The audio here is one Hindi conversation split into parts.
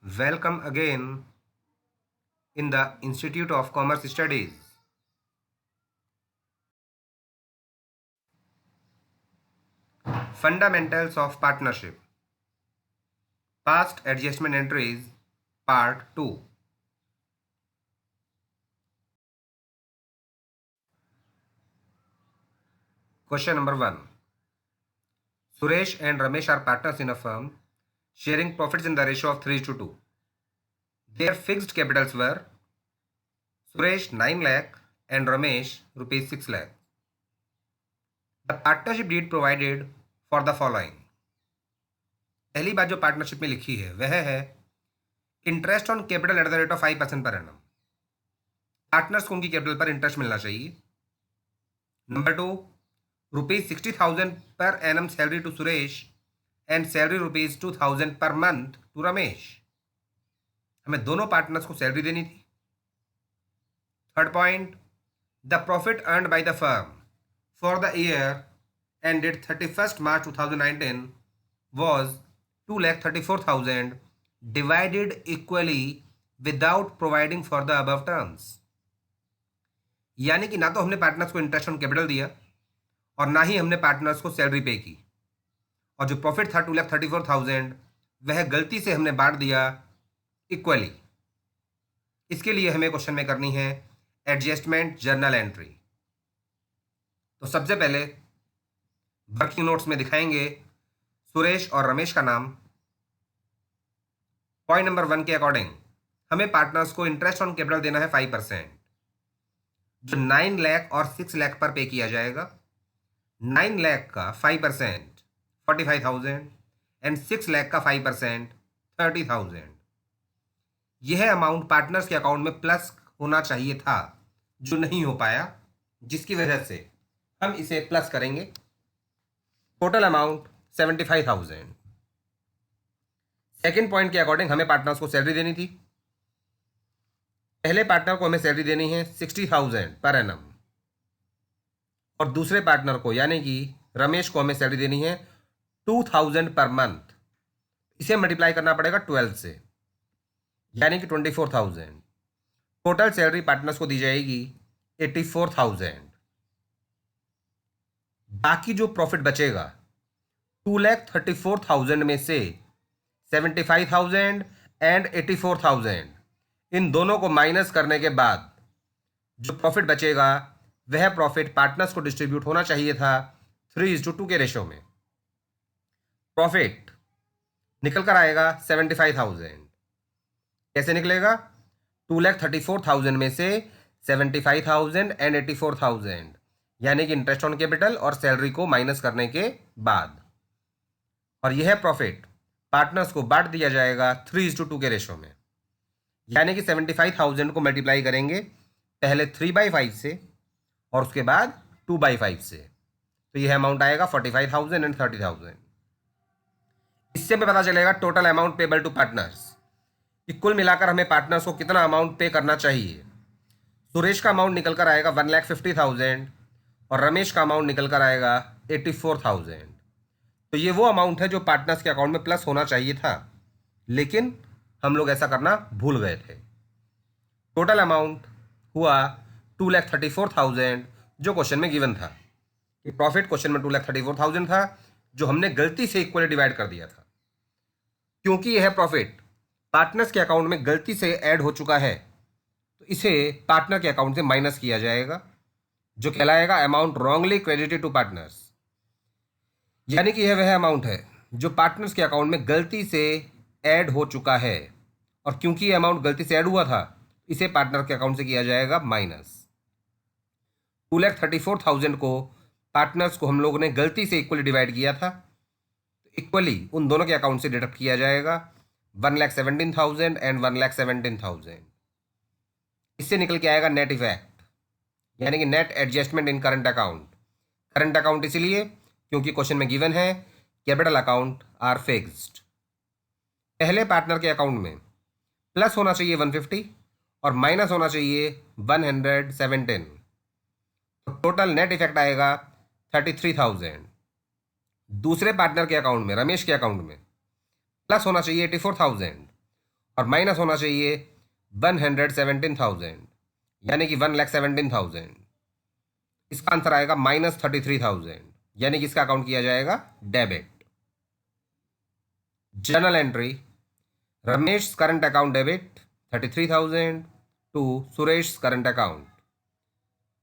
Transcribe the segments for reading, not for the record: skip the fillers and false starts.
Welcome again in the Institute of Commerce Studies. Fundamentals of Partnership. Past Adjustment Entries, Part 2. Question number 1. Suresh and Ramesh are partners in a firm, sharing profits in the ratio of 3:2. Their fixed capitals were Suresh 9 lakh and Ramesh rupees 6 lakh. The partnership deed provided for the following. पहली बात जो पार्टनरशिप में लिखी है वह है interest on capital at the rate of 5% per annum. Partners को उनकी कैपिटल पर इंटरेस्ट मिलना चाहिए। Number 2, ₹60,000 per annum salary to Suresh and salary ₹2,000 per month to Ramesh। हमें दोनों पार्टनर्स को सैलरी देनी थी। Third point, the profit earned by the firm for the year ended 31st March 2019 was 2,34,000 divided equally without providing for the above terms। यानी कि ना तो हमने पार्टनर्स को इंटरेस्ट ऑन कैपिटल दिया और ना ही हमने पार्टनर्स को सैलरी पे की, और जो प्रॉफिट था 2,34,000 वह गलती से हमने बांट दिया इक्वली। इसके लिए हमें क्वेश्चन में करनी है एडजस्टमेंट जर्नल एंट्री। तो सबसे पहले वर्किंग नोट्स में दिखाएंगे सुरेश और रमेश का नाम। पॉइंट नंबर 1 के अकॉर्डिंग हमें पार्टनर्स को इंटरेस्ट ऑन कैपिटल देना है 5%, जो 9 लाख और 6 लाख पर पे किया जाएगा। 9 लाख का 5% 45,000 एंड 6 लाख का 5% 30,000। यह अमाउंट पार्टनर्स के अकाउंट में प्लस होना चाहिए था, जो नहीं हो पाया, जिसकी वजह से हम इसे प्लस करेंगे। Total amount 75,000। सेकेंड पॉइंट के अकॉर्डिंग हमें पार्टनर्स को सैलरी देनी थी। पहले पार्टनर को हमें सैलरी देनी है 60,000 पर एनम, और दूसरे पार्टनर को यानी कि रमेश को हमें सैलरी देनी है 2,000 पर मंथ। इसे मल्टीप्लाई करना पड़ेगा 12 से, यानी कि 24,000। टोटल सैलरी पार्टनर्स को दी जाएगी 84,000। बाकी जो प्रॉफिट बचेगा 2,34,000 में से 75,000 एंड 84,000 इन दोनों को माइनस करने के बाद जो प्रॉफिट बचेगा वह प्रॉफिट पार्टनर्स को डिस्ट्रीब्यूट होना चाहिए था 3:2 के रेशो में। प्रॉफिट निकल कर आएगा 75,000। कैसे निकलेगा? 2,34,000 में से 75,000 एंड 84,000, यानी कि इंटरेस्ट ऑन कैपिटल और सैलरी को माइनस करने के बाद, और यह प्रॉफिट पार्टनर्स को बांट दिया जाएगा 3:2 के रेशो में। यानी कि 75,000 को मल्टीप्लाई करेंगे पहले 3/5 से और उसके बाद 2/5 से, तो यह अमाउंट आएगा 45,000 एंड 30,000। इससे हमें पता चलेगा total amount payable to partners कि कुल मिलाकर हमें पार्टनर्स को कितना अमाउंट पे करना चाहिए। सुरेश का अमाउंट निकल कर आएगा 1,50,000 और रमेश का अमाउंट निकल कर आएगा 84,000। तो ये वो अमाउंट है जो पार्टनर्स के अकाउंट में प्लस होना चाहिए था, लेकिन हम लोग ऐसा करना भूल गए थे। टोटल अमाउंट हुआ 2,34,000 जो क्वेश्चन में गिवन था। कि प्रॉफिट क्वेश्चन में 2,34,000 था, जो हमने गलती से इक्वली डिवाइड कर दिया था। क्योंकि यह प्रॉफिट पार्टनर्स के अकाउंट में गलती से ऐड हो चुका है, तो इसे पार्टनर के अकाउंट से माइनस किया जाएगा, जो कहलाएगा amount wrongly credited to partners. यानी कि यह वह अमाउंट है जो पार्टनर्स के अकाउंट में गलती से ऐड हो चुका है, और क्योंकि यह अमाउंट गलती से ऐड हुआ था, इसे पार्टनर के अकाउंट से किया जाएगा माइनस। 2,34,000 को पार्टनर्स को हम लोगों ने गलती से इक्वली डिवाइड किया था, तो इक्वली उन दोनों के अकाउंट से डिडक्ट किया जाएगा 1,17,000 एंड 1,17,000। इससे निकल के आएगा नेट इफेक्ट, यानी कि net adjustment in current account. Current account इसलिए क्योंकि क्वेश्चन में गिवन है कैपिटल अकाउंट आर फिक्स्ड। पहले पार्टनर के अकाउंट में प्लस होना चाहिए 150 और माइनस होना चाहिए 117। तो टोटल नेट इफेक्ट आएगा 33,000। दूसरे पार्टनर के अकाउंट में, रमेश के अकाउंट में, प्लस होना चाहिए 84,000 और माइनस होना चाहिए 117,000, यानी कि 1,17,000। इसका आंसर आएगा -33,000, यानी कि इसका अकाउंट किया जाएगा debit. Journal entry, Ramesh current account debit 33,000 to Suresh current account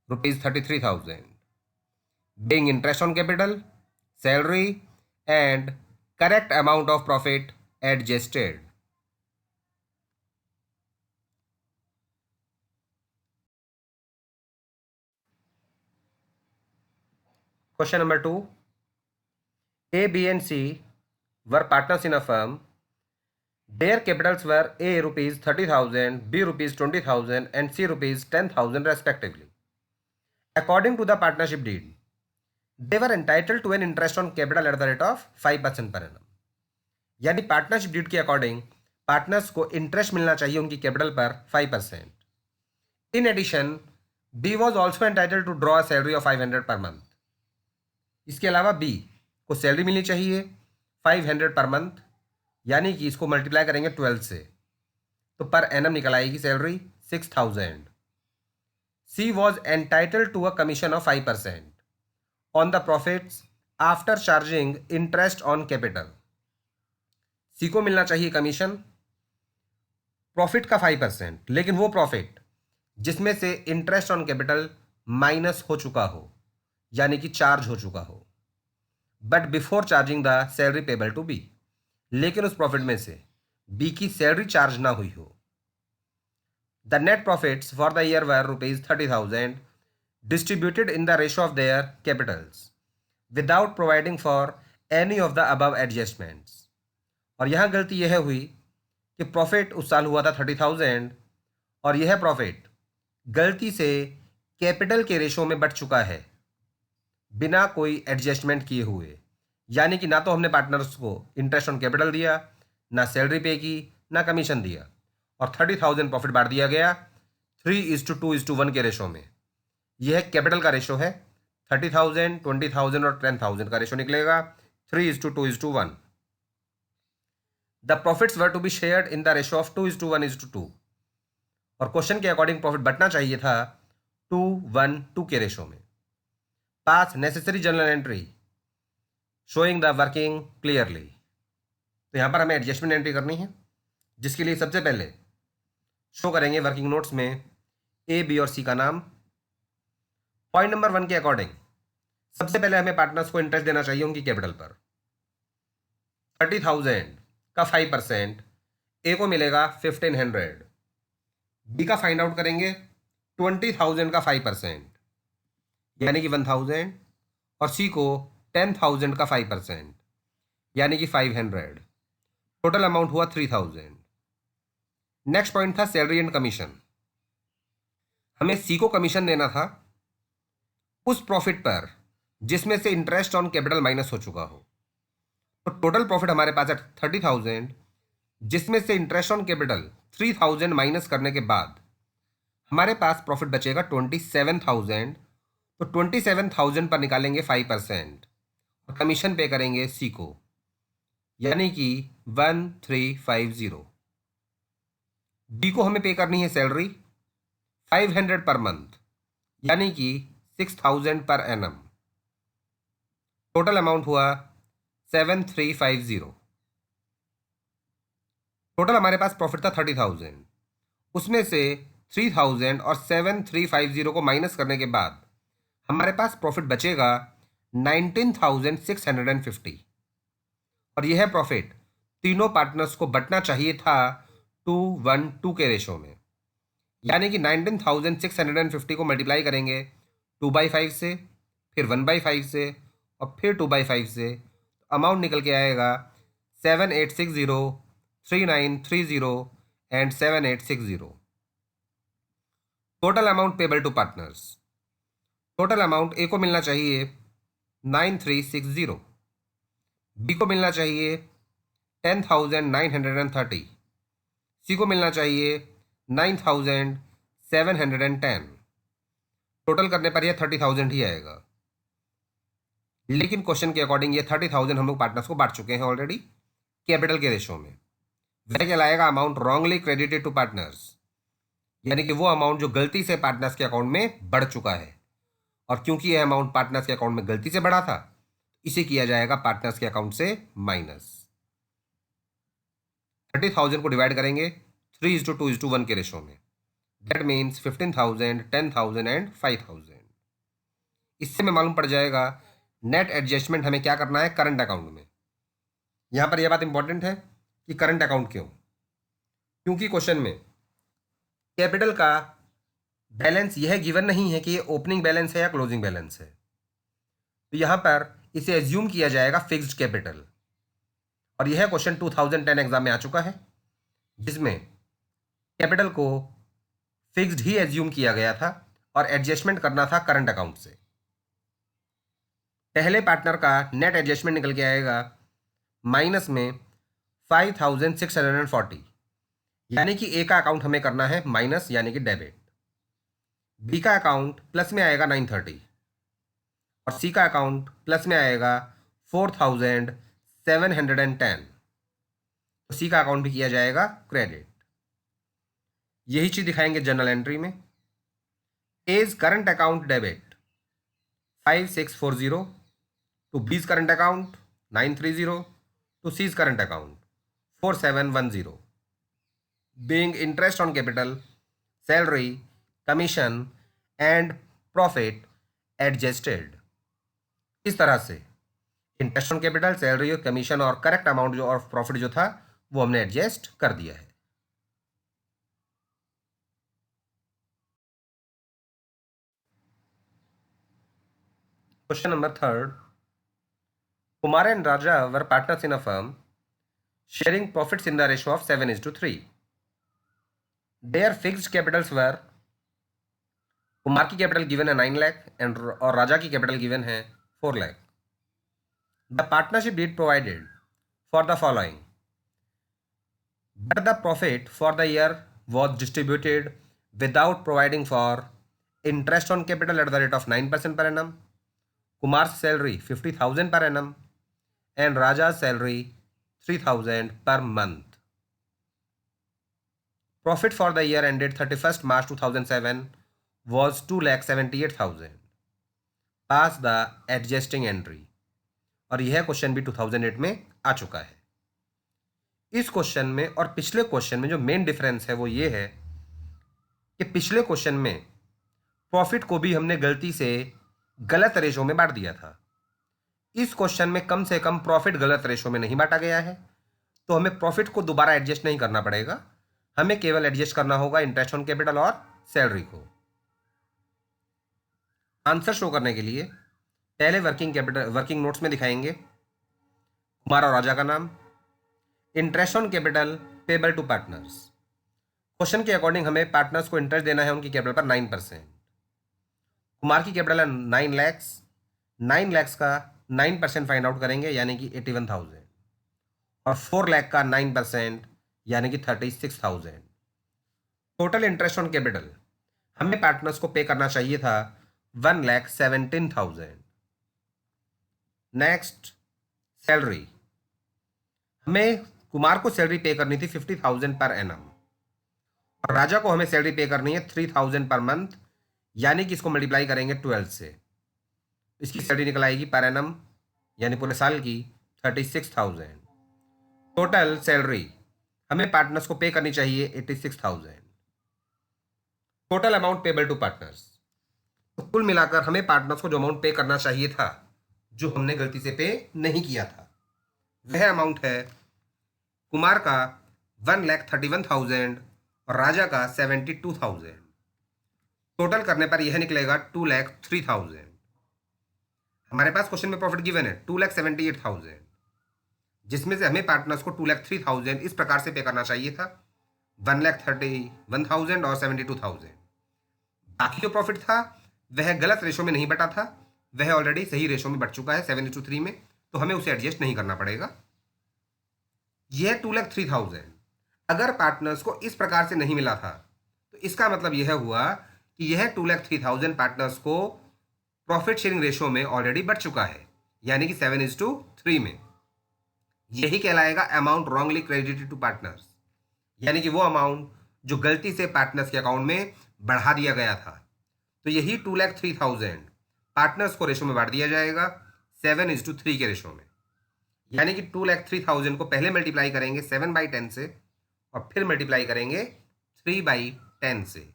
₹33,000, being interest on capital, salary and correct amount of profit adjusted. Question number 2. A, B and C were partners in a firm. Their capitals were A rupees 30,000, B rupees 20,000 and C rupees 10,000 respectively. According to the partnership deed, they were entitled to an interest on capital at the rate of 5% per annum. यानी पार्टनरशिप डीड के अकॉर्डिंग पार्टनर्स को इंटरेस्ट मिलना चाहिए उनकी कैपिटल पर 5%. In addition B was also entitled to draw salary of 500 per month. इसके अलावा बी को सैलरी मिलनी चाहिए 500 पर मंथ, यानी कि इसको मल्टीप्लाई करेंगे 12 से तो पर एनम निकल आएगी salary 6,000. C was entitled to a commission of 5% on the profits after charging interest on capital. C को मिलना चाहिए कमीशन प्रॉफिट का 5%, लेकिन वो प्रॉफिट जिसमें से इंटरेस्ट ऑन कैपिटल माइनस हो चुका हो, यानी कि चार्ज हो चुका हो, but before charging the salary payable to be. लेकिन उस प्रॉफिट में से बी की सैलरी चार्ज ना हुई हो. The net profits for the year were ₹30,000 distributed in the ratio of their Capitals without providing for any of the above adjustments. और यहाँ गलती यह हुई कि प्रॉफिट उस साल हुआ था 30,000 और यह प्रॉफिट गलती से कैपिटल के रेशो में बढ़ चुका है बिना कोई एडजस्टमेंट किए हुए. यानी कि ना तो हमने पार्टनर्स को इंटरेस्ट ऑन कैपिटल दिया, ना सैलरी पे की, ना कमीशन दिया, और 30,000 प्रॉफिट बांट दिया गया 3:2:1 के रेशो में. यह कैपिटल का रेशो है. 30,000, 20,000 और 10,000 का रेशो निकलेगा 3:2:1. The profits were to be shared in the ratio of 2:1:2. और क्वेश्चन के अकॉर्डिंग प्रॉफिट बटना चाहिए था 2:1:2 के रेशो में. पास necessary journal entry showing the working clearly. तो यहाँ पर हमें एडजस्टमेंट एंट्री करनी है, जिसके लिए सबसे पहले शो करेंगे वर्किंग नोट्स में ए, बी और सी का नाम. पॉइंट नंबर 1 के अकॉर्डिंग सबसे पहले हमें पार्टनर्स को इंटरेस्ट देना चाहिए उनकी कैपिटल पर. 30,000 का 5% ए को मिलेगा 1,500. बी का फाइंड आउट करेंगे 20,000 का 5%, यानी कि 1,000, और सी को 10,000 का 5%, यानी कि 500. टोटल अमाउंट हुआ 3,000. नेक्स्ट पॉइंट था सैलरी एंड कमीशन. हमें सी को कमीशन देना था उस प्रॉफिट पर जिसमें से इंटरेस्ट ऑन कैपिटल माइनस हो चुका हो. तो टोटल प्रॉफिट हमारे पास है 30,000, जिसमें से इंटरेस्ट ऑन कैपिटल 3,000 माइनस करने के बाद हमारे पास प्रॉफिट बचेगा 27,000. तो 27,000 पर निकालेंगे 5% और कमीशन पे करेंगे सी को, यानी कि 1,350. बी को हमें पे करनी है सैलरी 500 पर मंथ, यानी कि 6,000 पर एनम. टोटल अमाउंट हुआ 7,350. टोटल हमारे पास प्रॉफिट था 30,000. उसमें से 3,000 और 7,350 को माइनस करने के बाद हमारे पास प्रॉफिट बचेगा 19,650. और यह प्रॉफिट तीनों पार्टनर्स को बंटना चाहिए था 2:1:2 के रेशो में. यानी कि 19,650 को मल्टीप्लाई करेंगे 2/5 से, फिर 1/5 से, और फिर 2/5 से. अमाउंट निकल के आएगा 7,860, 3,930 and 7,860. Total amount payable to partners. Total amount A को मिलना चाहिए 9,360, बी को मिलना चाहिए 10,930, सी को मिलना चाहिए 9,710. टोटल करने पर यह 30,000 ही आएगा. लेकिन क्वेश्चन के अकॉर्डिंग ये 30,000 हम लोग पार्टनर्स को बांट चुके हैं ऑलरेडी कैपिटल के रेशो में. वह कहलाएगा amount wrongly credited to partners, यानी कि वो अमाउंट जो गलती से पार्टनर्स के अकाउंट में बढ़ चुका है। और क्योंकि यह अमाउंट पार्टनर्स के अकाउंट में गलती से बढ़ा था, इसे किया जाएगा पार्टनर्स के अकाउंट से माइनस। 30,000 को डिवाइड करेंगे 3:2:1 के रेशो में। That means 15,000, 10,000 and 5,000। इससे में मालूम पड़ जाएगा नेट एडजस्टमेंट हमें क्या करना है करंट अकाउंट में। यहां पर यह बात इंपॉर्टेंट है कि करंट अकाउंट क्यों, क्योंकि क्वेश्चन में कैपिटल का बैलेंस यह गिवन नहीं है कि ये ओपनिंग बैलेंस है या क्लोजिंग बैलेंस है। तो यहां पर इसे एज्यूम किया जाएगा फिक्स्ड कैपिटल। और यह क्वेश्चन 2010 एग्जाम में आ चुका है, जिसमें कैपिटल को फिक्स्ड ही एज्यूम किया गया था और एडजस्टमेंट करना था करंट अकाउंट से। पहले पार्टनर का नेट एडजस्टमेंट निकल के आएगा माइनस में 5,640, यानी कि ए का अकाउंट हमें करना है माइनस यानी कि डेबिट। बी का अकाउंट प्लस में आएगा 930 और सी का अकाउंट प्लस में आएगा 4,710। तो सी का अकाउंट भी किया जाएगा क्रेडिट। यही चीज दिखाएंगे जर्नल एंट्री में। A's current account debit 5640 to B's current account 930 to C's current account 4710, being interest on capital, salary, commission and profit adjusted। इस तरह से इंटरेस्ट ऑन कैपिटल, सैलरी और कमीशन और करेक्ट अमाउंट जो और प्रॉफिट जो था वो हमने एडजस्ट कर दिया है। Question number 3, Kumar and Raja were partners in a firm sharing profits in the ratio of 7:3। Their fixed capitals were, Kumar की कैपिटल गिवन है 9 लाख एंड और राजा की कैपिटल गिवन है 4 lakh. The partnership deed provided for the following, but the profit for the year was distributed without providing for interest on capital at the rate of 9% per annum, Kumar's salary 50,000 per annum and Raja's salary 3,000 per month. Profit for the year ended 31st March 2007 was 2,78,000. Pass the adjusting entry। और यह क्वेश्चन भी 2008 में आ चुका है। इस क्वेश्चन में और पिछले क्वेश्चन में जो मेन डिफरेंस है वो ये है कि पिछले क्वेश्चन में प्रॉफिट को भी हमने गलती से गलत रेशो में बांट दिया था। इस क्वेश्चन में कम से कम प्रॉफिट गलत रेशो में नहीं बांटा गया है, तो हमें प्रॉफिट को दोबारा एडजस्ट नहीं करना पड़ेगा, हमें केवल एडजस्ट करना होगा इंटरेस्ट ऑन कैपिटल और सैलरी को। आंसर शो करने के लिए पहले वर्किंग नोट्स में दिखाएंगे कुमार और राजा का नाम, interest on capital payable to partners. Question के अकॉर्डिंग हमें पार्टनर्स को इंटरेस्ट देना है उनकी कैपिटल पर 9%। कुमार की कैपिटल है 9 लैक्स, 9 लैक्स का 9% फाइंड आउट करेंगे यानी कि 81,000 और 4 लाख का 9% यानी कि 36,000। टोटल इंटरेस्ट ऑन कैपिटल हमें पार्टनर्स को पे करना चाहिए था 1,17,000। नेक्स्ट सैलरी, हमें कुमार को सैलरी पे करनी थी 50,000 पर एनम और राजा को हमें सैलरी पे करनी है 3,000 पर मंथ, यानी कि इसको मल्टीप्लाई करेंगे 12 से, इसकी सैलरी निकल आएगी पर एनम यानी पूरे साल की 36,000। टोटल सैलरी हमें पार्टनर्स को पे करनी चाहिए 86,000। Total amount payable to partners, तो कुल मिलाकर हमें पार्टनर्स को जो अमाउंट पे करना चाहिए था जो हमने गलती से पे नहीं किया था, वह अमाउंट है कुमार का 1,31,000 और राजा का 72,000। टोटल करने पर यह निकलेगा 2,03,000। हमारे पास क्वेश्चन में प्रॉफिट गिवन है 2,78,000, जिसमें से हमें पार्टनर्स को 2,03,000 इस प्रकार से पे करना चाहिए था, 1,31,000 और 72,000। बाकी जो प्रॉफिट था वह गलत रेशो में नहीं बटा था, वह ऑलरेडी सही रेशो में बट चुका है 7:3 में, तो हमें उसे एडजस्ट नहीं करना पड़ेगा। यह 2,03,000 अगर पार्टनर्स को इस प्रकार से नहीं मिला था तो इसका मतलब यह हुआ कि यह 2,03,000 पार्टनर्स को प्रॉफिट शेयरिंग रेशो में ऑलरेडी बढ़ चुका है, यानी कि 7:3 में। यही कहलाएगा amount wrongly credited to partners. यानी कि वो अमाउंट जो गलती से पार्टनर्स के अकाउंट में बढ़ा दिया गया था। तो यही 2,03,000 पार्टनर्स को रेशो में बांट दिया जाएगा 7:3 के रेशो में। यानी कि 2,03,000 को पहले मल्टीप्लाई करेंगे 7/10 से और फिर मल्टीप्लाई करेंगे 3/10 से।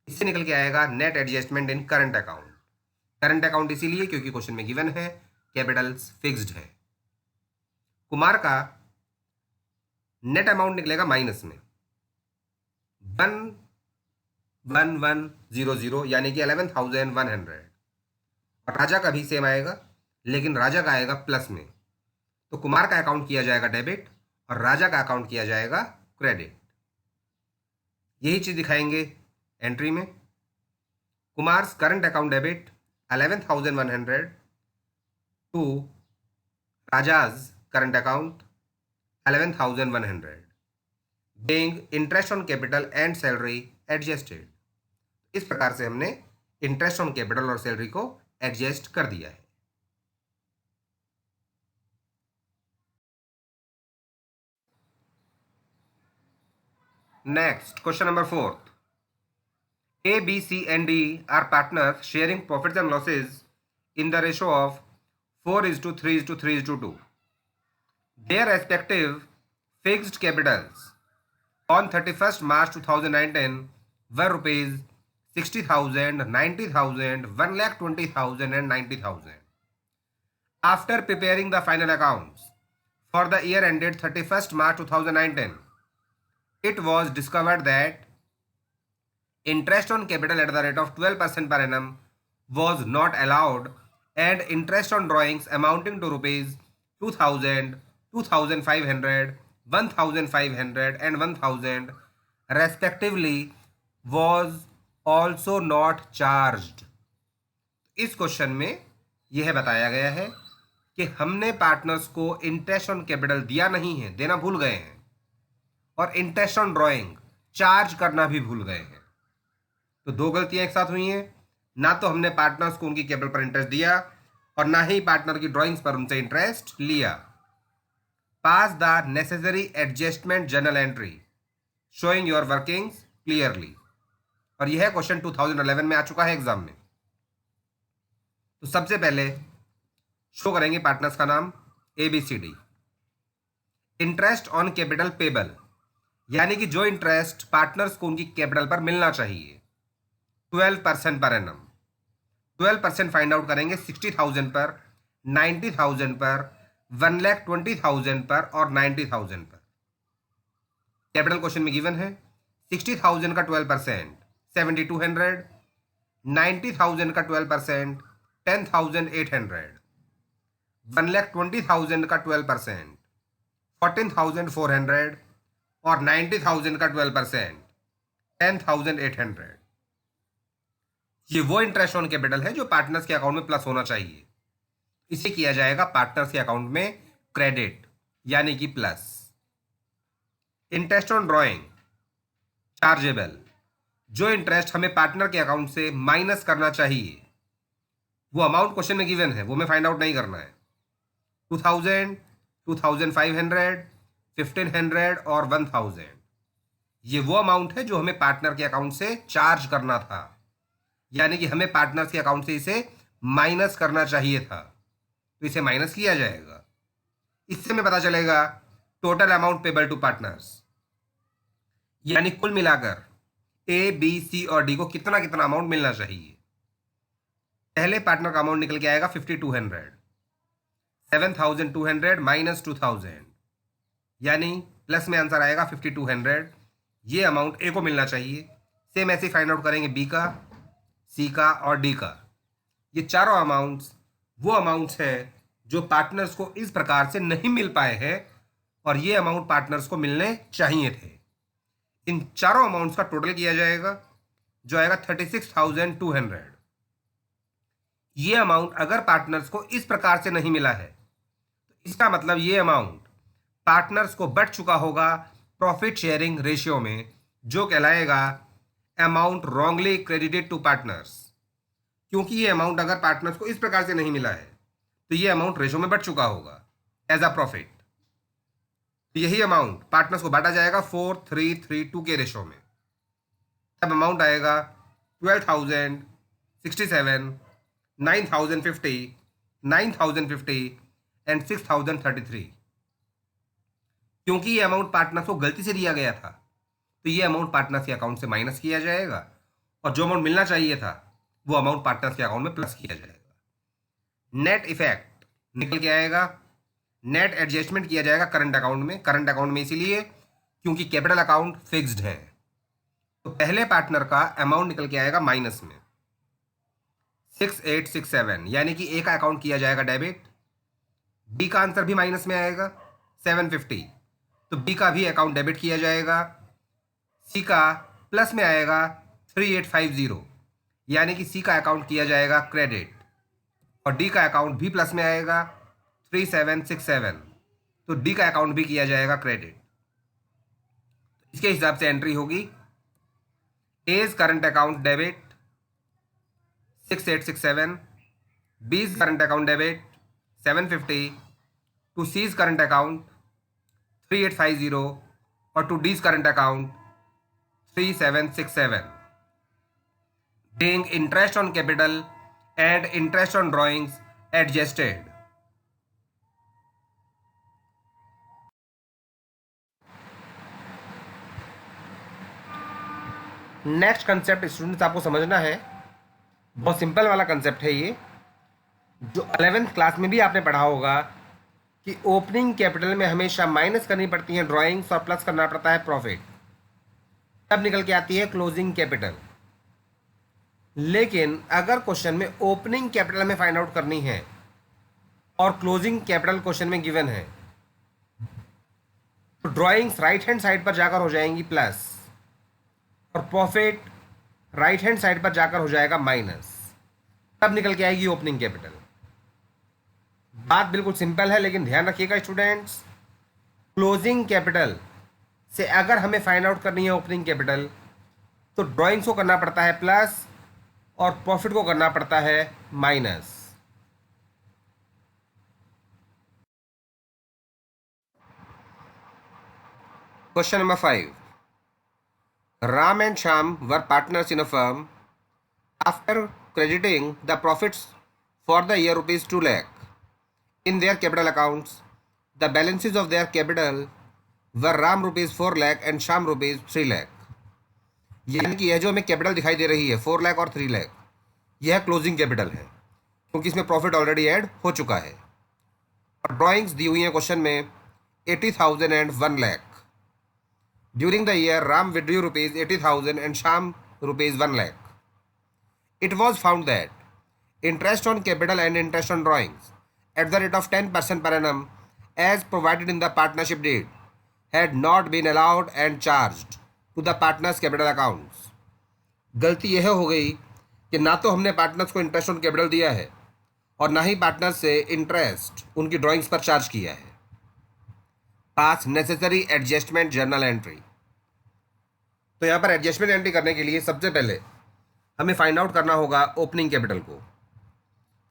इससे निकल के आएगा net adjustment in current account. Current account इसीलिए क्योंकि क्वेश्चन में गिवन है, कैपिटल्स फिक्स्ड है। कुमार का नेट अमाउंट निकलेगा माइनस में 11100 यानी कि 11,100। और राजा का भी सेम आएगा, लेकिन राजा का आएगा प्लस में। तो कुमार का अकाउंट किया जाएगा डेबिट और राजा का अकाउंट किया जाएगा क्रेडिट। यही चीज दिखाएंगे एंट्री में। Kumar's current account debit 11,100 to Raja's current account 11,100 being interest on capital and salary adjusted. इस प्रकार से हमने इंटरेस्ट ऑन कैपिटल और सैलरी को एडजस्ट कर दिया है। Next question number 4। A, B, C and D are partners sharing profits and losses in the ratio of 4:3:3:2. Their respective fixed capitals on 31st March 2019 were rupees 60,000, 90,000, 1,20,000 and 90,000. After preparing the final accounts for the year ended 31st March 2019, it was discovered that interest on capital at the rate of 12% per annum was not allowed and interest on drawings amounting to rupees 2,000, 2,500, 1,500 and 1,000 respectively was also not charged। इस क्वेश्चन में यह बताया गया है कि हमने पार्टनर्स को इंटरेस्ट ऑन कैपिटल दिया नहीं है, देना भूल गए हैं, और इंटरेस्ट ऑन ड्राइंग चार्ज करना भी भूल गए हैं। तो दो गलतियां एक साथ हुई हैं। ना तो हमने पार्टनर्स को उनकी कैपिटल पर इंटरेस्ट दिया और ना ही पार्टनर की ड्राइंग्स पर उनसे इंटरेस्ट लिया। Pass the necessary adjustment journal entry showing your workings clearly. और यह क्वेश्चन 2011 में आ चुका है एग्जाम में। तो सबसे पहले शो करेंगे पार्टनर्स का नाम ABCD। Interest on capital payable, यानी कि जो इंटरेस्ट पार्टनर्स को उनकी कैपिटल पर मिलना चाहिए 12% पर एनम। 12% फाइंड आउट करेंगे 60,000 पर, 90,000 पर, 1,20,000 पर और 90,000 पर। कैपिटल क्वेश्चन में गिवन है 60,000 का 12% 7,200, 90,000 का 12% 10,800, 1,20,000 का 12% 14,400 और 90,000 का 12% 10,800। ये वो इंटरेस्ट ऑन कैपिटल है जो पार्टनर्स के अकाउंट में प्लस होना चाहिए। इसे किया जाएगा पार्टनर्स के अकाउंट में क्रेडिट, यानी कि plus. Interest on drawing chargeable, जो इंटरेस्ट हमें पार्टनर के अकाउंट से माइनस करना चाहिए, वो अमाउंट क्वेश्चन में गिवन है, वो हमें फाइंड आउट नहीं करना है। 2,000, 2,500, 1,500 और 1,000 ये वो अमाउंट है जो हमें पार्टनर के अकाउंट से चार्ज करना था, यानी कि हमें पार्टनर्स के अकाउंट से इसे माइनस करना चाहिए था। तो इसे माइनस किया जाएगा। इससे हमें पता चलेगा total amount payable to partners, यानी कुल मिलाकर A, B, C और D को कितना कितना अमाउंट मिलना चाहिए। पहले पार्टनर का अमाउंट निकल के आएगा 5,200, 7,200 माइनस 2,000, यानी प्लस में आंसर आएगा 5,200। ये अमाउंट A को मिलना चाहिए। सेम ऐसे फाइंड आउट करेंगे B का, C का और D का। ये चारों अमाउंट्स वो अमाउंट्स हैं जो पार्टनर्स को इस प्रकार से नहीं मिल पाए हैं और ये अमाउंट पार्टनर्स को मिलने चाहिए थे। इन चारों अमाउंट्स का टोटल किया जाएगा जो आएगा 36,200। ये अमाउंट अगर पार्टनर्स को इस प्रकार से नहीं मिला है तो इसका मतलब ये अमाउंट पार्टनर्स को बढ़ चुका होगा प्रॉफिट शेयरिंग रेशियो में, जो कहलाएगा amount wrongly credited to partners. क्योंकि ये अमाउंट अगर पार्टनर्स को इस प्रकार से नहीं मिला है तो ये अमाउंट रेशियो में बढ़ चुका होगा एज अ प्रॉफिट। तो यही अमाउंट पार्टनर्स को बांटा जाएगा 4:3:2 के रेशो में। तब अमाउंट आएगा 12,000, 67, 9,050, 9,050 एंड 6,033। क्योंकि ये अमाउंट पार्टनर्स को गलती से दिया गया था तो ये अमाउंट पार्टनर्स के अकाउंट से माइनस किया जाएगा और जो अमाउंट मिलना चाहिए था वो अमाउंट पार्टनर्स के अकाउंट में प्लस किया जाएगा। नेट इफेक्ट निकल के आएगा, नेट एडजस्टमेंट किया जाएगा करंट अकाउंट में। करंट अकाउंट में इसीलिए क्योंकि कैपिटल अकाउंट फिक्स्ड है। तो पहले पार्टनर का अमाउंट निकल के आएगा माइनस में 6867, यानी कि ए का अकाउंट किया जाएगा डेबिट, बी का आंसर भी माइनस में आएगा 750, तो बी का भी अकाउंट डेबिट किया जाएगा। सी का प्लस में आएगा 3850, यानी कि सी का अकाउंट किया जाएगा क्रेडिट, और डी का अकाउंट भी प्लस में आएगा 3767, तो डी का अकाउंट भी किया जाएगा क्रेडिट। इसके हिसाब से एंट्री होगी as current account debit 6867, B's current account debit 750, to C's current account 3850 और to D's current account 3767, being interest on capital and interest on drawings adjusted. Next concept students आपको समझना है, बहुत सिंपल वाला कंसेप्ट है ये, जो 11th क्लास में भी आपने पढ़ा होगा कि ओपनिंग कैपिटल में हमेशा माइनस करनी पड़ती है ड्राइंग्स और प्लस करना पड़ता है प्रॉफिट, तब निकल के आती है क्लोजिंग कैपिटल। लेकिन अगर क्वेश्चन में ओपनिंग कैपिटल हमें फाइंड आउट करनी है और क्लोजिंग कैपिटल क्वेश्चन में गिवन है, तो ड्राइंग्स राइट हैंड साइड पर जाकर हो जाएंगी प्लस और प्रॉफिट राइट हैंड साइड पर जाकर हो जाएगा माइनस, तब निकल के आएगी ओपनिंग कैपिटल। बात बिल्कुल सिंपल है, लेकिन ध्यान रखिएगा स्टूडेंट्स, क्लोजिंग कैपिटल से अगर हमें फाइंड आउट करनी है ओपनिंग कैपिटल तो ड्राइंग्स को करना पड़ता है प्लस और प्रॉफिट को करना पड़ता है minus. Question number 5, Ram and Shyam were partners in a firm. After crediting the profits for the year rupees 2 lakh in their capital accounts, the balances of their capital were Ram rupees 4 lakh and Shyam rupees 3 lakh. यानी कि यह जो हमें कैपिटल दिखाई दे रही है 4 लाख और 3 लाख, यह क्लोजिंग कैपिटल है क्योंकि इसमें प्रॉफिट ऑलरेडी ऐड हो चुका है। और ड्राइंग्स दी हुई है क्वेश्चन में 80,000 and 1 lakh. During the year, Ram withdrew rupees 80,000 and Shyam rupees 1 lakh. It was found that interest on capital and interest on drawings at the rate of 10% per annum as provided in the partnership deed had not been allowed and charged to the partners' capital accounts. गलती यह हो गई कि ना तो हमने पार्टनर्स को इंटरेस्ट ऑन कैपिटल दिया है और ना ही पार्टनर्स से इंटरेस्ट उनकी ड्राइंग्स पर चार्ज किया है। पास नेसेसरी एडजस्टमेंट जर्नल एंट्री। तो यहाँ पर एडजस्टमेंट एंट्री करने के लिए सबसे पहले हमें फाइंड आउट करना होगा ओपनिंग कैपिटल को,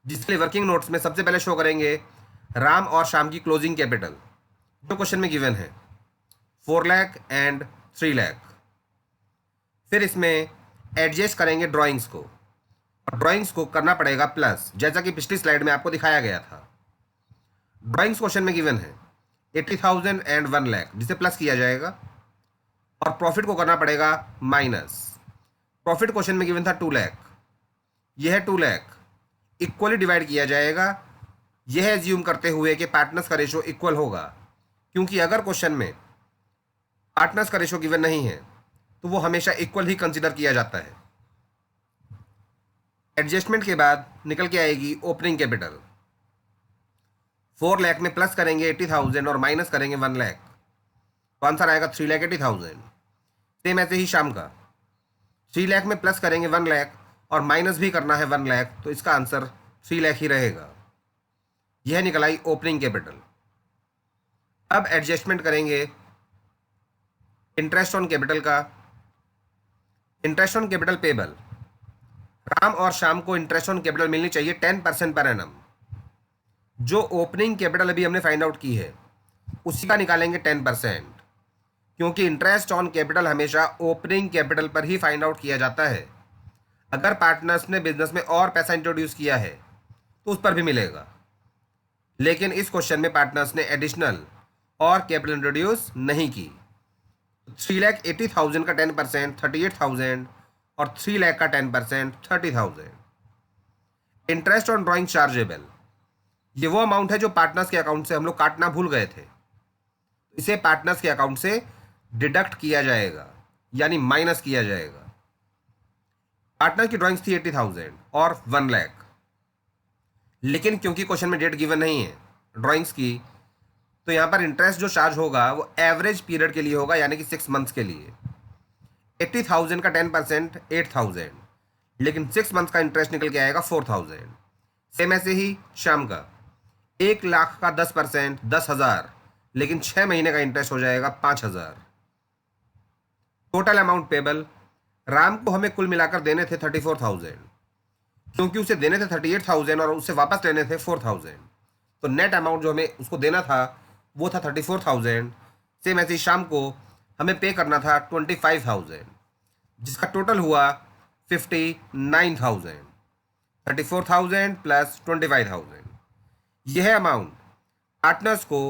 जिसके लिए वर्किंग नोट्स में सबसे पहले शो करेंगे राम और श्याम की क्लोजिंग कैपिटल जो क्वेश्चन में गिवन है 4 लाख एंड 3 लाख। फिर इसमें एडजस्ट करेंगे ड्राइंग्स को और ड्राइंग्स को करना पड़ेगा प्लस, जैसा कि पिछली स्लाइड में आपको दिखाया गया था। ड्राइंग्स क्वेश्चन में गिवन है 80,000 एंड 1 लाख, जिसे प्लस किया जाएगा और प्रॉफिट को करना पड़ेगा माइनस। प्रॉफिट क्वेश्चन में गिवन था 2 लाख, यह 2 लाख इक्वली डिवाइड किया जाएगा, यह एज्यूम करते हुए कि पार्टनर्स का रेशो इक्वल होगा, क्योंकि अगर क्वेश्चन में पार्टनर्स का रेशो गिवन नहीं है तो वो हमेशा इक्वल ही कंसीडर किया जाता है। एडजस्टमेंट के बाद निकल के आएगी ओपनिंग कैपिटल। 4 लाख में प्लस करेंगे 80,000 और माइनस करेंगे 1 लाख, तो आंसर आएगा 3,80,000। सेम ऐसे ही शाम का 3 लाख में प्लस करेंगे 1 लाख और माइनस भी करना है 1 लाख, तो इसका आंसर 3 लाख ही रहेगा। यह निकल आई ओपनिंग कैपिटल। अब एडजस्टमेंट करेंगे इंटरेस्ट ऑन कैपिटल का। Interest on capital payable, Ram और श्याम को इंटरेस्ट ऑन कैपिटल मिलनी चाहिए 10% पर एनम। जो ओपनिंग कैपिटल अभी हमने फाइंड आउट की है उसी का निकालेंगे 10%, क्योंकि इंटरेस्ट ऑन कैपिटल हमेशा ओपनिंग कैपिटल पर ही फाइंड आउट किया जाता है। अगर पार्टनर्स ने बिजनेस में और पैसा इंट्रोड्यूस किया है तो उस पर भी मिलेगा, लेकिन इस क्वेश्चन में पार्टनर्स ने एडिशनल और कैपिटल इंट्रोड्यूस नहीं की। 3,80,000 का 10% 38,000 और 3 लाख का 10% 30,000। इंटरेस्ट ऑन ड्राइंग चार्जेबल, ये वो अमाउंट है जो पार्टनर्स के अकाउंट से हम लोग काटना भूल गए थे, इसे पार्टनर्स के अकाउंट से डिडक्ट किया जाएगा, यानी माइनस किया जाएगा। पार्टनर की ड्राइंग्स थी 80,000 और 1 लाख, लेकिन क्योंकि क्वेश्चन में डेट गिवन नहीं है ड्राइंग्स की, तो यहाँ पर इंटरेस्ट जो चार्ज होगा वो एवरेज पीरियड के लिए होगा, यानी कि 6 मंथ्स के लिए। 80,000 का 10% 8,000, लेकिन 6 मंथ्स का इंटरेस्ट निकल के आएगा 4,000। सेम ऐसे ही शाम का 1 लाख का 10% 10,000, लेकिन 6 महीने का इंटरेस्ट हो जाएगा 5,000। टोटल अमाउंट पेबल, राम को हमें कुल मिलाकर देने थे 34,000, क्योंकि उसे देने थे 38,000 और उससे वापस लेने थे 4,000, तो नेट अमाउंट जो हमें उसको देना था वो था 34,000। सेम ऐसे ही शाम को हमें पे करना था 25,000, जिसका टोटल हुआ 59,000। 34,000 प्लस 25,000, यह अमाउंट पार्टनर्स को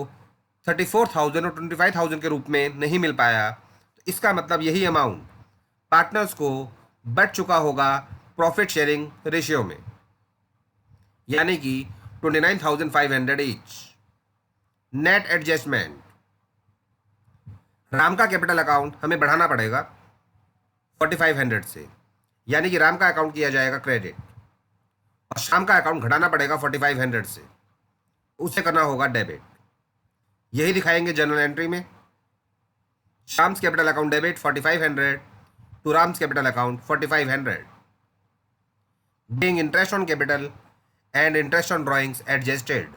34,000 और 25,000 के रूप में नहीं मिल पाया, तो इसका मतलब यही अमाउंट पार्टनर्स को बच चुका होगा प्रॉफिट शेयरिंग रेशियो में, यानी कि 29,500 ईच। नेट एडजस्टमेंट, राम का कैपिटल अकाउंट हमें बढ़ाना पड़ेगा 4,500 से, यानी कि राम का अकाउंट किया जाएगा क्रेडिट, और शाम का अकाउंट घटाना पड़ेगा 4,500 से, उसे करना होगा डेबिट। यही दिखाएंगे जनरल एंट्री में। Sham's capital account debit 4,500 to Ram's capital account 4,500, being interest on capital and interest on drawings adjusted.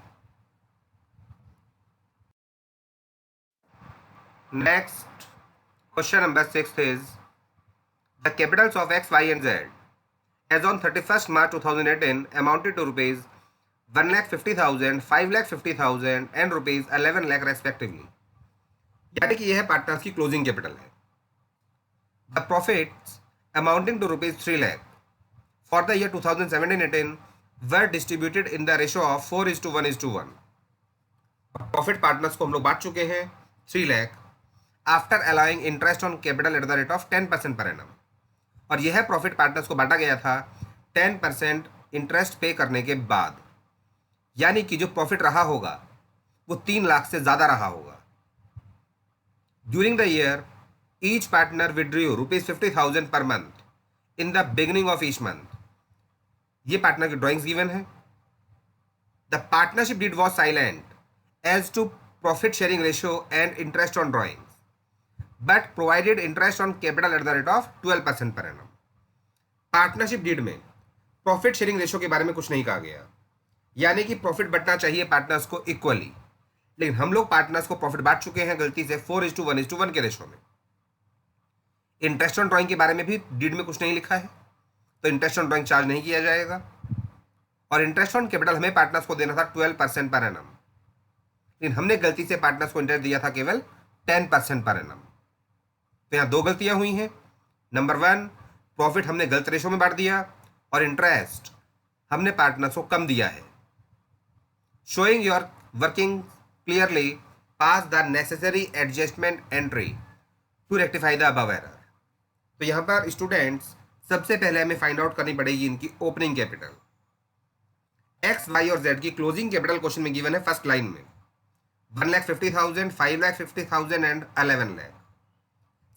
Next, question number 6 is the capitals of X, Y and Z as on 31st March 2018 amounted to rupees 1,50,000, 5,50,000 and rupees 11 lakh respectively. यानी कि यह पार्टनर्स की क्लोजिंग कैपिटल है। The profits amounting to rupees 3 lakh for the year 2017-18 were distributed in the ratio of 4:1:1। Profit partners को हम लोग बांट चुके हैं 3 lakh after allowing interest on capital at the rate of 10% per annum, और यह प्रॉफिट पार्टनर्स को बांटा गया था 10% इंटरेस्ट पे करने के बाद, यानी कि जो प्रॉफिट रहा होगा वो 3 लाख से ज़्यादा रहा होगा। During the year each partner withdrew rupees 50,000 per month in the beginning of each month. ये पार्टनर की ड्राइंग्स गिवन है। The partnership deed was silent as to profit sharing ratio and interest on drawings, but provided interest on capital at the rate of 12% per annum. Partnership deed में प्रॉफिट शेयरिंग रेशियो के बारे में कुछ नहीं कहा गया, यानी कि प्रॉफिट बंटना चाहिए पार्टनर्स को इक्वली, लेकिन हम लोग पार्टनर्स को प्रॉफिट बांट चुके हैं गलती से 4:1:1 के रेशो में। इंटरेस्ट ऑन ड्राइंग के बारे में भी डीड में कुछ नहीं लिखा है, तो इंटरेस्ट ऑन ड्राइंग चार्ज नहीं किया जाएगा, और इंटरेस्ट ऑन कैपिटल हमें पार्टनर्स को देना था 12% पर एनम, लेकिन हमने गलती से पार्टनर्स को इंटरेस्ट दिया था केवल 10% पर एनम। तो यहाँ दो गलतियां हुई हैं। नंबर 1, प्रॉफिट हमने गलत रेशो में बांट दिया, और इंटरेस्ट हमने पार्टनर्स को कम दिया है। Showing your working clearly pass the necessary adjustment entry to rectify the above error. तो यहाँ पर स्टूडेंट्स सबसे पहले हमें फाइंड आउट करनी पड़ेगी इनकी ओपनिंग कैपिटल। एक्स, वाई और जेड की क्लोजिंग कैपिटल क्वेश्चन में गिवन है फर्स्ट लाइन में 1,50,000, 5,50,000 एंड 11 लाख।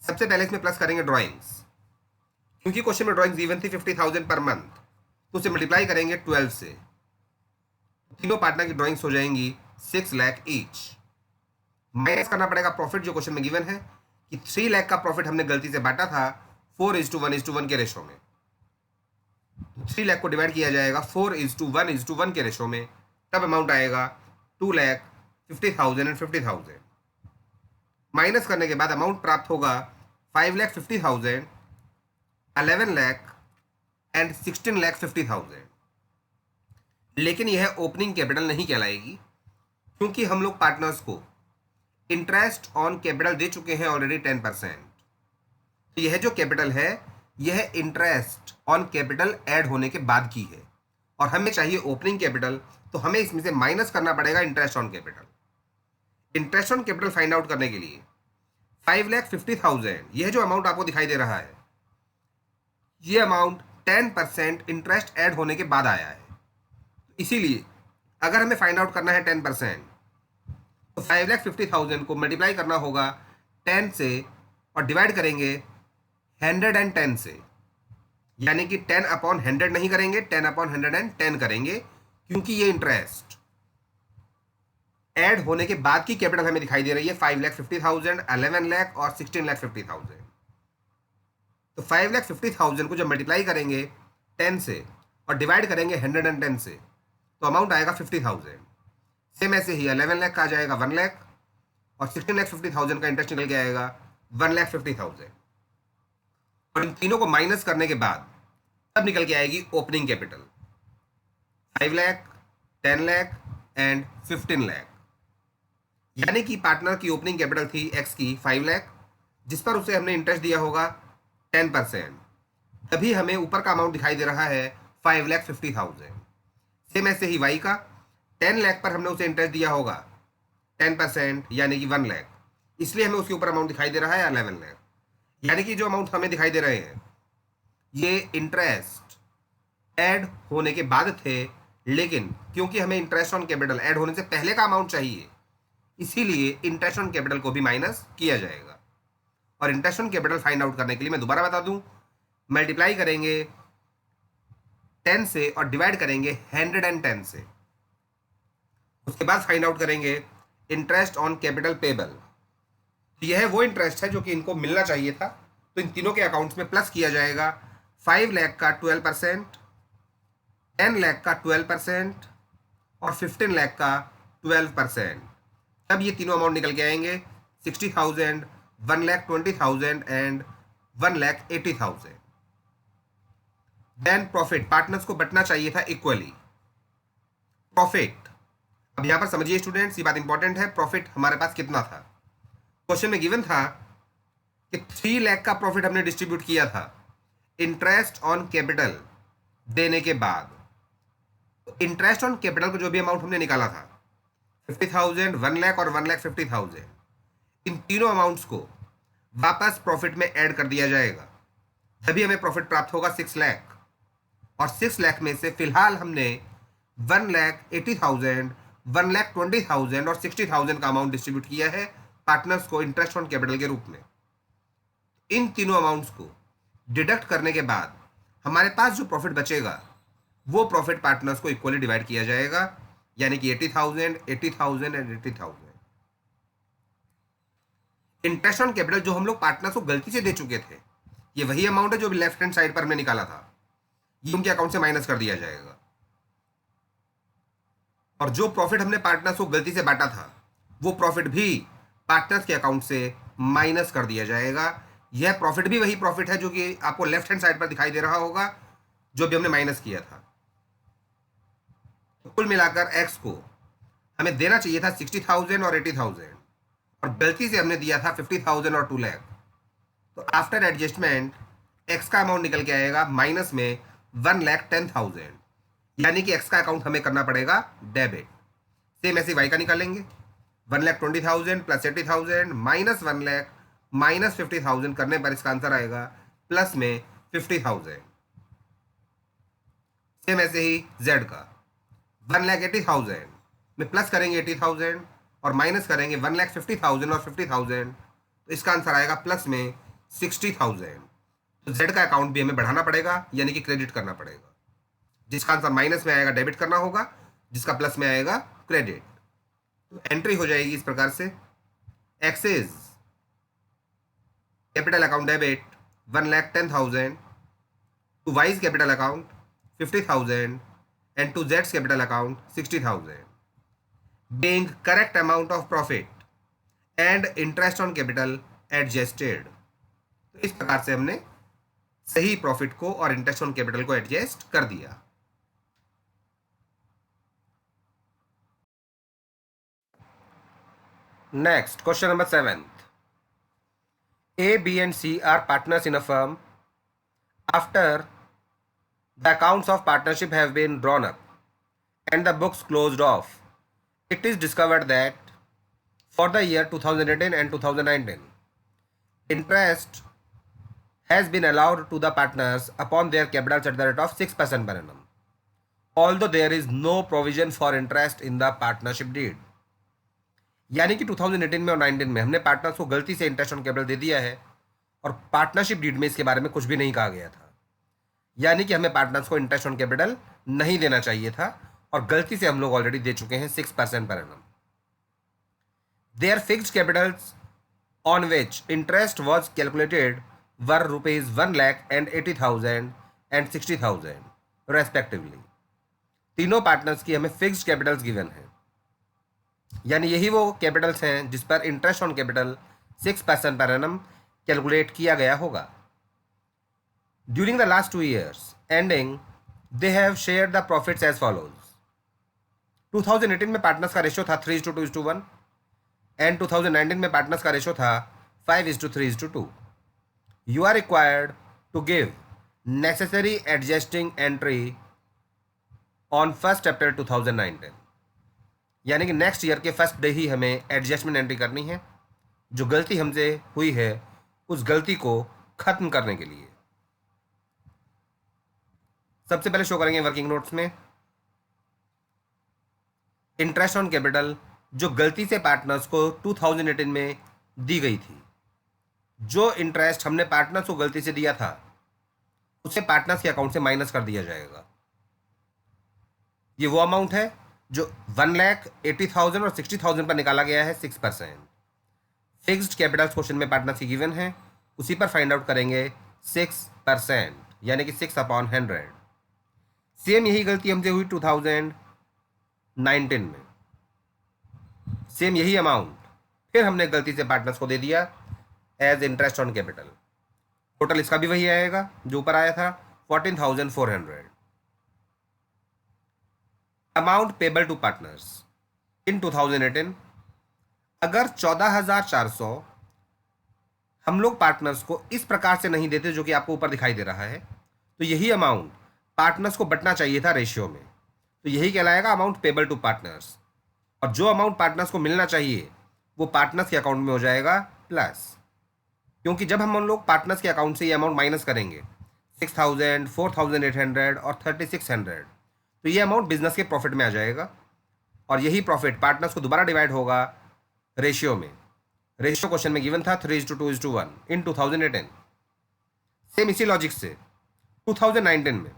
सबसे पहले इसमें प्लस करेंगे ड्राइंग्स, क्योंकि क्वेश्चन में ड्राइंग्स गिवन थी 50,000 पर मंथ, तो उसे मल्टीप्लाई करेंगे 12 से। तीनों पार्टनर की ड्राइंग्स हो जाएंगी 6 लाख ईच। माइनस करना पड़ेगा प्रॉफिट जो क्वेश्चन में गिवन है कि 3 लाख का प्रॉफिट हमने गलती से बांटा था 4:1:1 के रेशो में। 3 लाख को डिवाइड किया जाएगा 4:1:1 के रेशो में, तब अमाउंट आएगा 2,50,000 एंड 50,000। माइनस करने के बाद अमाउंट प्राप्त होगा 5,50,000, 11 लाख एंड 16,50,000। लेकिन यह ओपनिंग कैपिटल नहीं कहलाएगी, क्योंकि हम लोग पार्टनर्स को इंटरेस्ट ऑन कैपिटल दे चुके हैं ऑलरेडी 10%। तो यह जो कैपिटल है यह इंटरेस्ट ऑन कैपिटल ऐड होने के बाद की है, और हमें चाहिए ओपनिंग कैपिटल, तो हमें इसमें से माइनस करना पड़ेगा interest on capital. Interest on capital find out करने के लिए 5,50,000 यह जो अमाउंट आपको दिखाई दे रहा है, यह अमाउंट 10% इंटरेस्ट ऐड होने के बाद आया है। इसीलिए अगर हमें फाइंड आउट करना है 10%, तो 5,50,000 को मल्टीप्लाई करना होगा 10 से और डिवाइड करेंगे 110 से, यानी कि 10/100 नहीं करेंगे, 10/110 करेंगे, क्योंकि ये इंटरेस्ट ऐड होने के बाद की कैपिटल हमें दिखाई दे रही है 5,50,000, 11 लाख और 16,50,000। तो 5,50,000 को जब मल्टीप्लाई करेंगे 10 से और डिवाइड करेंगे 110 से, तो अमाउंट आएगा 50,000। सेम ऐसे ही 11 लाख का आ जाएगा 1 लाख, और 16,50,000 का इंटरेस्ट निकल के आएगा 1,50,000। और इन तीनों को माइनस करने के बाद तब निकल के आएगी opening capital 5 lakh, 10 lakh and 15 lakh. यानी कि पार्टनर की ओपनिंग कैपिटल थी एक्स की 5 लाख, जिस पर उसे हमने इंटरेस्ट दिया होगा 10%, तभी हमें ऊपर का अमाउंट दिखाई दे रहा है 5,50,000। सेम ऐसे ही वाई का 10 लाख पर हमने उसे इंटरेस्ट दिया होगा 10%, यानी कि 1 लाख, इसलिए हमें उसके ऊपर अमाउंट दिखाई दे रहा है 11 लाख। यानी कि जो अमाउंट हमें दिखाई दे रहे हैं ये इंटरेस्ट ऐड होने के बाद थे, लेकिन क्योंकि हमें इंटरेस्ट ऑन कैपिटल ऐड होने से पहले का अमाउंट चाहिए, इसीलिए इंटरेस्ट ऑन कैपिटल को भी माइनस किया जाएगा। और interest on capital find out करने के लिए मैं दोबारा बता दूं, मल्टीप्लाई करेंगे 10 से और डिवाइड करेंगे 110 से, उसके बाद फाइंड आउट करेंगे इंटरेस्ट ऑन कैपिटल पेबल। यह वो इंटरेस्ट है जो कि इनको मिलना चाहिए था, तो इन तीनों के अकाउंट्स में प्लस किया जाएगा 5 लाख का 12%, 10 लाख का 12% और 15 लाख का 12%। तब ये तीनों अमाउंट निकल के आएंगे 60,000, 1,20,000 एंड 1,80,000। देन प्रॉफिट, पार्टनर्स को बंटना चाहिए था इक्वली। प्रॉफिट, अब यहां पर समझिए स्टूडेंट्स, ये बात इंपॉर्टेंट है, प्रॉफिट हमारे पास कितना था। क्वेश्चन में गिवन था कि 3 लाख का प्रॉफिट हमने डिस्ट्रीब्यूट किया था इंटरेस्ट ऑन कैपिटल देने के बाद। तो इंटरेस्ट ऑन कैपिटल को जो भी अमाउंट हमने निकाला था 50,000, 1 लाख और 1,50,000, इन तीनों अमाउंट्स को वापस प्रॉफिट में ऐड कर दिया जाएगा, तभी हमें प्रॉफिट प्राप्त होगा 6 लाख। और 6 लाख में से फिलहाल हमने 1,80,000, 1,20,000 और 60,000 का अमाउंट डिस्ट्रीब्यूट किया है पार्टनर्स को इंटरेस्ट ऑन कैपिटल के रूप में। इन तीनों अमाउंट्स को डिडक्ट करने के बाद हमारे पास जो प्रॉफिट बचेगा वो प्रॉफिट पार्टनर्स को इक्वली डिवाइड किया जाएगा, यानी कि 80,000, 80,000 एंड 80,000। इंटरेस्ट ऑन कैपिटल जो हम लोग पार्टनर्स को गलती से दे चुके थे, ये वही अमाउंट है जो लेफ्ट हैंड साइड पर हमने निकाला था, ये उनके अकाउंट से माइनस कर दिया जाएगा। और जो प्रॉफिट हमने पार्टनर्स को गलती से बांटा था वो प्रॉफिट भी पार्टनर्स के अकाउंट से माइनस कर दिया जाएगा। यह प्रॉफिट भी वही प्रॉफिट है जो कि आपको लेफ्ट हैंड साइड पर दिखाई दे रहा होगा, जो भी हमने माइनस किया था। तो कुल मिलाकर एक्स को हमें देना चाहिए था 60,000 और 80,000, और गलती से हमने दिया था 50,000 और 2 लाख। तो आफ्टर एडजस्टमेंट एक्स का अमाउंट निकल के आएगा माइनस में 1,10,000, यानी कि एक्स का अकाउंट हमें करना पड़ेगा डेबिट। सेम ऐसे वाई का निकालेंगे 1,20,000 प्लस 80,000 माइनस 1 लाख माइनस 50,000 करने पर इसका आंसर आएगा प्लस में 50,000। सेम ऐसे ही जेड का 1,80,000 में प्लस करेंगे 80,000 और माइनस करेंगे 1,50,000 और 50,000, तो इसका आंसर आएगा प्लस में 60,000। तो जेड का अकाउंट भी हमें बढ़ाना पड़ेगा, यानी कि क्रेडिट करना पड़ेगा। जिसका आंसर माइनस में आएगा डेबिट करना होगा, जिसका प्लस में आएगा क्रेडिट। तो एंट्री हो जाएगी इस प्रकार से, excess capital account debit 1,10,000 to Y's capital account 50,000 and to Z's capital account 60,000, being correct amount of profit and interest on capital adjusted। तो इस प्रकार से हमने सही प्रॉफिट को और इंटरेस्ट ऑन कैपिटल को एडजस्ट कर दिया। Next, question number 7. A, B, and C are partners in a firm. After the accounts of partnership have been drawn up and the books closed off, it is discovered that for the year 2018 and 2019, interest has been allowed to the partners upon their capitals at the rate of 6% per annum, although there is no provision for interest in the partnership deed. यानी कि 2018 में और 19 में हमने पार्टनर्स को गलती से इंटरेस्ट ऑन कैपिटल दे दिया है और पार्टनरशिप डीड में इसके बारे में कुछ भी नहीं कहा गया था। यानी कि हमें पार्टनर्स को इंटरेस्ट ऑन कैपिटल नहीं देना चाहिए था और गलती से हम लोग ऑलरेडी दे चुके हैं 6% per annum. Their fixed capitals on which interest was calculated were ₹1,80,000 and 60,000 respectively. तीनों पार्टनर्स की हमें फिक्स्ड कैपिटल्स गिवन है, यानी यही वो कैपिटल्स हैं जिस पर interest on capital 6% per annum calculate किया गया होगा। During the last 2 years ending they have share the profits as follows. 2018 में पार्टनर्स का रेशियो था 3:2:1 एंड 2019 में पार्टनर्स का रेशियो था 5:3:2। You are required to give necessary adjusting entry on 1 April 2019, यानी कि नेक्स्ट ईयर के फर्स्ट डे ही हमें एडजस्टमेंट एंट्री करनी है। जो गलती हमसे हुई है उस गलती को खत्म करने के लिए सबसे पहले शो करेंगे वर्किंग नोट्स में इंटरेस्ट ऑन कैपिटल जो गलती से पार्टनर्स को 2018 में दी गई थी। जो इंटरेस्ट हमने पार्टनर्स को गलती से दिया था उसे पार्टनर्स के अकाउंट से माइनस कर दिया जाएगा। ये वो अमाउंट है जो 1,80,000 और 60,000 पर निकाला गया है 6%। फिक्स्ड कैपिटल क्वेश्चन में पार्टनर्स की गिवन है, उसी पर फाइंड आउट करेंगे 6%, यानी कि 6/100। सेम यही गलती हमसे हुई 2019 में, सेम यही अमाउंट फिर हमने गलती से पार्टनर्स को दे दिया as interest on capital. Total इसका भी वही आएगा जो ऊपर आया था 14,400। Amount payable to partners in 2018, अगर 14,400 हम लोग पार्टनर्स को इस प्रकार से नहीं देते जो कि आपको ऊपर दिखाई दे रहा है, तो यही अमाउंट पार्टनर्स को बंटना चाहिए था रेशियो में, तो यही कहलाएगा अमाउंट पेबल टू पार्टनर्स। और जो अमाउंट पार्टनर्स को मिलना चाहिए वो पार्टनर्स के अकाउंट में हो जाएगा प्लस, क्योंकि जब हम लोग पार्टनर्स के अकाउंट से ये अमाउंट माइनस करेंगे 6,000, 4,800 और 3,600, तो ये अमाउंट बिजनेस के प्रॉफिट में आ जाएगा और यही प्रॉफिट पार्टनर्स को दोबारा डिवाइड होगा रेशियो में। रेशियो क्वेश्चन में गिवन था 3:2:1 इन 2018। सेम इसी लॉजिक से 2019 में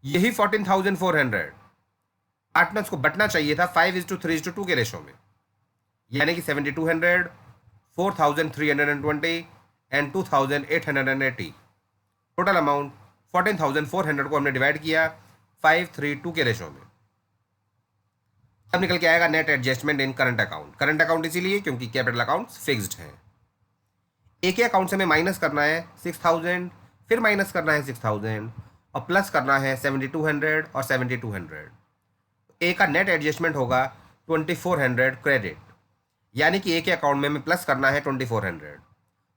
यही 14,400 पार्टनर्स को बंटना चाहिए था 5:3:2 के रेशियो में, यानी कि 7,200, 4,320 एंड 2,880। टोटल अमाउंट 14,400 को हमने डिवाइड किया 5:3:2 के रेशियो में। अब निकल के आएगा net adjustment in current account. Current account इसीलिए क्योंकि कैपिटल अकाउंट्स फिक्स्ड हैं। एक ही अकाउंट से हमें माइनस करना है 6,000, फिर माइनस करना है 6,000 और प्लस करना है 7,200 और 7,200। ए का नेट एडजस्टमेंट होगा 2,400 क्रेडिट, यानी कि ए के अकाउंट में हमें प्लस करना है 2,400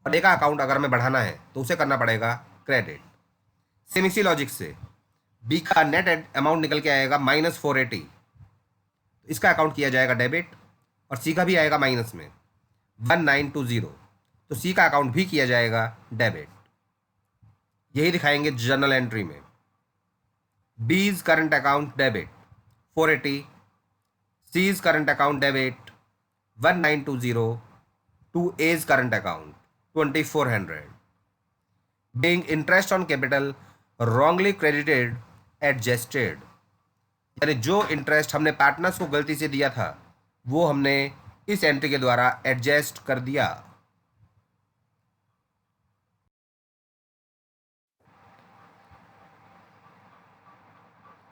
और ए का अकाउंट अगर हमें बढ़ाना है तो उसे करना पड़ेगा क्रेडिट। सेम इसी लॉजिक से बी का नेट अमाउंट निकल के आएगा -480, इसका अकाउंट किया जाएगा डेबिट और सी का भी आएगा माइनस में 1920, तो सी का अकाउंट भी किया जाएगा डेबिट। यही दिखाएंगे जर्नल एंट्री में। B's current account debit 480, C's current account debit 1920 to A's current account 2,400। being interest on capital wrongly credited adjusted, यानी जो इंटरेस्ट हमने पार्टनर्स को गलती से दिया था वो हमने इस एंट्री के द्वारा एडजस्ट कर दिया।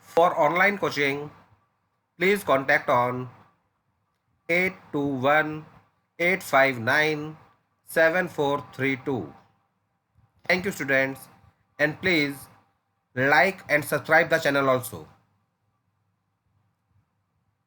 For online coaching please contact on 8218597432। Thank you students, and please like and subscribe the channel also.